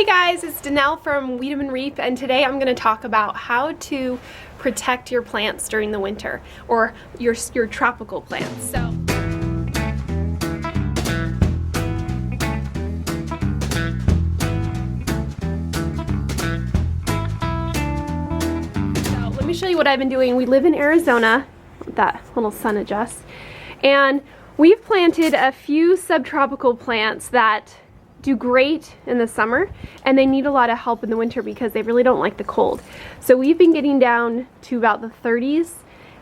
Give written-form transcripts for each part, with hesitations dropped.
Hey guys, it's DaNelle from Weed'em and Reap, and today I'm going to talk about how to protect your plants during the winter, or your tropical plants. So let me show you what I've been doing. We live in Arizona, that little sun adjusts, and we've planted a few subtropical plants that do great in the summer, and they need a lot of help in the winter because they really don't like the cold. So we've been getting down to about the 30s,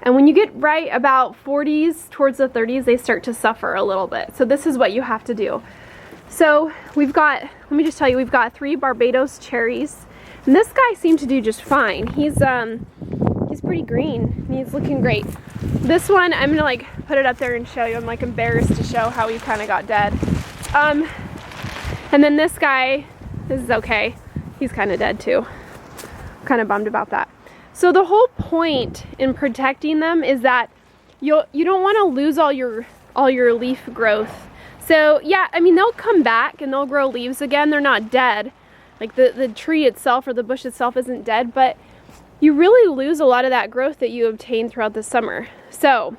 and when you get right about 40s towards the 30s, they start to suffer a little bit. So this is what you have to do. So we've got, let me just tell you, we've got 3 Barbados cherries, and this guy seemed to do just fine. He's pretty green and he's looking great. This one, I'm gonna like put it up there and show you. I'm like embarrassed to show how he kind of got dead. And then this guy, this is okay. He's kind of dead too. Kind of bummed about that. So the whole point in protecting them is that you don't want to lose all your leaf growth. So yeah, I mean, they'll come back and they'll grow leaves again. They're not dead. Like the tree itself or the bush itself isn't dead, but you really lose a lot of that growth that you obtain throughout the summer. So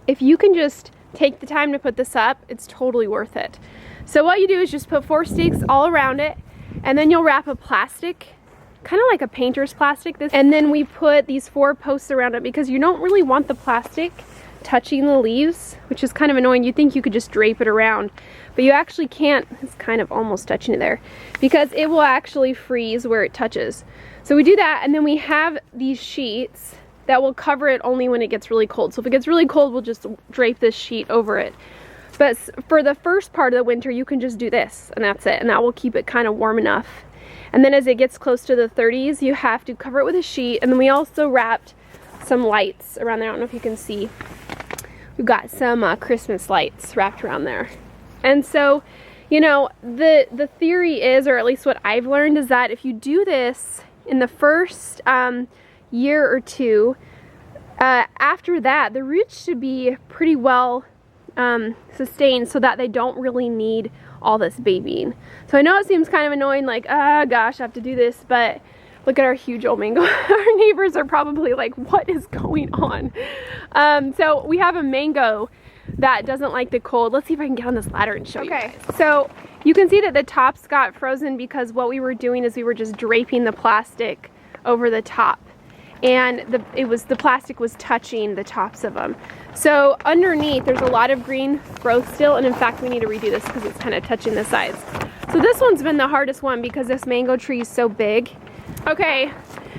if you can just take the time to put this up, it's totally worth it. So what you do is just put 4 stakes all around it, and then you'll wrap a plastic, kind of like a painter's plastic, and then we put these 4 posts around it because you don't really want the plastic touching the leaves, which is kind of annoying. You think you could just drape it around, but you actually can't. It's kind of almost touching it there because it will actually freeze where it touches. So we do that, and then we have these sheets that will cover it only when it gets really cold. So if it gets really cold, we'll just drape this sheet over it. But for the first part of the winter, you can just do this, and that's it, and that will keep it kind of warm enough. And then as it gets close to the 30s, you have to cover it with a sheet, and then we also wrapped some lights around there. I don't know if you can see. We've got some Christmas lights wrapped around there. And so, you know, the theory is, or at least what I've learned, is that if you do this in the first year or two, after that, the roots should be pretty well sustained so that they don't really need all this babying. So I know it seems kind of annoying, like, oh gosh, I have to do this, but look at our huge old mango. Our neighbors are probably like, what is going on? So we have a mango that doesn't like the cold. Let's see if I can get on this ladder and show you guys. So you can see that the tops got frozen because what we were doing is we were just draping the plastic over the top, and the plastic was touching the tops of them. So underneath there's a lot of green growth still, and in fact we need to redo this because it's kind of touching the sides. So this one's been the hardest one because this mango tree is so big. Okay,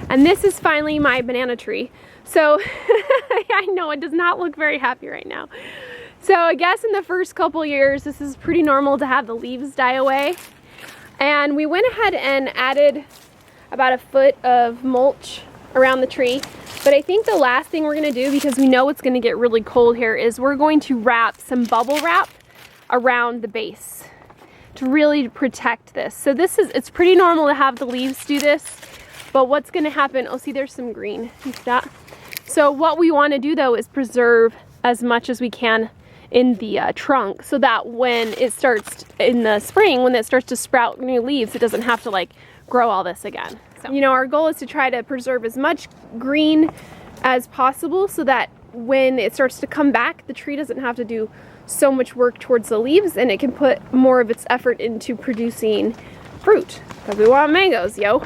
and this is finally my banana tree. So I know it does not look very happy right now. So I guess in the first couple years this is pretty normal to have the leaves die away, and we went ahead and added about a foot of mulch around the tree. But I think the last thing we're gonna do, because we know it's gonna get really cold here, is we're going to wrap some bubble wrap around the base to really protect this. So it's pretty normal to have the leaves do this, but what's gonna happen, oh, see there's some green. See that? So what we wanna do though is preserve as much as we can in the trunk, so that when it starts in the spring, when it starts to sprout new leaves, it doesn't have to like grow all this again. So, you know, our goal is to try to preserve as much green as possible so that when it starts to come back, the tree doesn't have to do so much work towards the leaves, and it can put more of its effort into producing fruit, because we want mangoes, yo.